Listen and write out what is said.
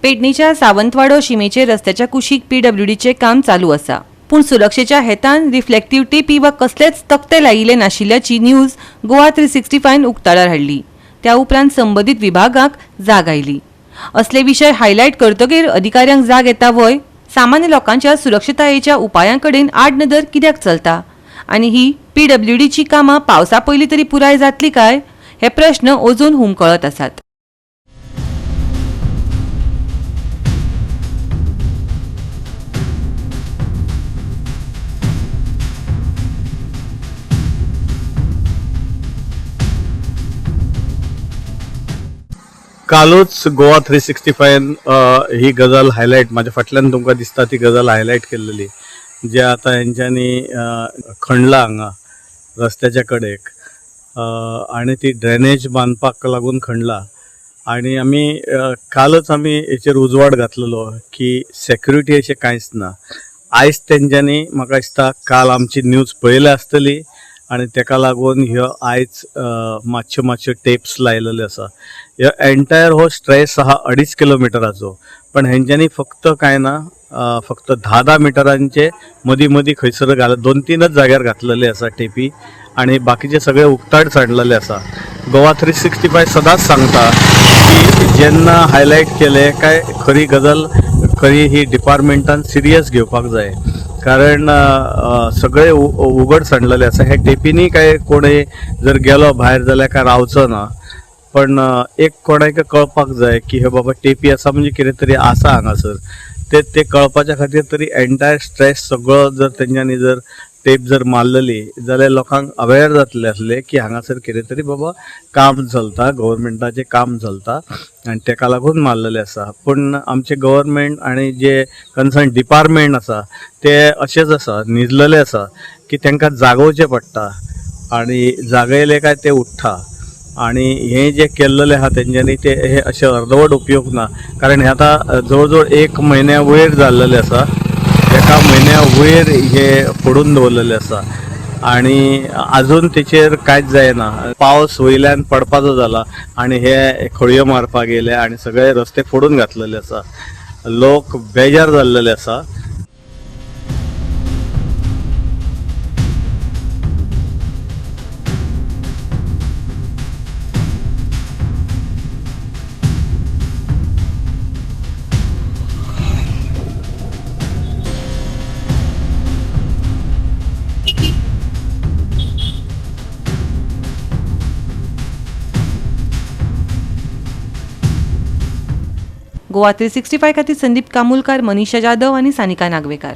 पेडणेच्या सावंतवाडो शिमेचे रस्त्याच्या कुशीक पीडब्ल्यूडीचे काम चालू आसा, पूण सुरक्षेच्या हेतान रिफ्लेक्टिव्ह टेपी वा कसलेच तक्ते लायिल्ले नाशिल्ल्याची न्यूज गोवा 365 उक्ताडार हाडली। त्या उपरांत संबंधित विभागाक जाग आयली। असले विशय हायलायट करतकीर अधिकाऱ्यांक जाग येता वय सामान्य लोकांच्या सुरक्षिततायेच्या उपायांकडेन आड नदर कित्याक चलता आनी ही पीडब्ल्यूडीची कामां पावसा पयलीं तरी पुराय जातली काय हे प्रश्न अजून हुमकळत आसात। कालूच गोवा 365 ही गजाल हायलायट माझ्या फाटल्यान तुमकां दिसता ती गजाल हायलायट केल्ली, जे आता हेंच्यांनी खणला हांगा रस्त्याच्या कडेक आणि ती ड्रेनेज बांदपाक लागून खणला। आणि आमी कालच आमी हेचेर उजवाड घातलेलो की सेक्युरिटी अशें कांयच ना। आयज तेंच्यांनी म्हाका दिसता काल आमची न्यूज पळयल्या आसतली आणि तेका लागून ह्यो आयज मातश्यो टेप्स लायलेले आसा। ह्यो एंटायर हो स्ट्रेस आहा 2.5 किलोमिटराचो, पण हेंच्यांनी फक्त कांय ना फक्त 10 मिटरांचे मदीं खंयसर 2-3 जाग्यार घातलेले आसा टेपी आणि बाकीचे सगळे उक्ताड सांडलेले आसा। गोवा 365 सदांच सांगता की जेन्ना हायलायट केले काय खरी गजाल खरी ही डिपार्टमेंटान सिरियस घेवपाक जाय, कारण सगळे उघड सांडलेले आसा। हे टेपींनी काय कोणय जर गेलो भायर जाल्यार काय रावचो ना, पण एक कोणाक कळपाक जाय की हे बाबा टेपी आसा म्हणजे कितें तरी आसा हांगासर, ते कळपाच्या खातीर तरी एंटायर स्ट्रेस सगळो जर तेंच्यांनी जर टेप जर मारलेली जाल्यार लोकांक अवेअर जातले आसले की हांगासर कितें तरी बाबा काम चलता, गव्हर्मेंटाचें काम चलता आणि तेका लागून मारलेले आसा। पण आमचे गव्हर्मेंट आणि जे कन्सर्न डिपार्टमेंट आसा ते अशेंच आसा, न्हिदलेले आसा की तांकां जागोवचें पडटा आणि जागयले काय ते उठ्ठा। आणि हे जे केल्लेले आहा तेंच्यांनी ते हे अशें अर्दवट उपयोग ना, कारण हे आता जवळ 1 म्हयन्या वयर जाल्लेले आसा। 1 म्हयन्या वयर हे पडून दवरलेले आसा आणि अजून तेचेर कांयच जायना। पावस वयल्यान पडपाचो जाला आणि हे खळयो मारपाक गेले आणि सगळे रस्ते फोडून घातलेले आसा। लोक बेजार जाल्लेले आसा। गोवा 365 खातीर संदीप कामुलकार, मनीषा जाधव आणि सानिका नागवेकर।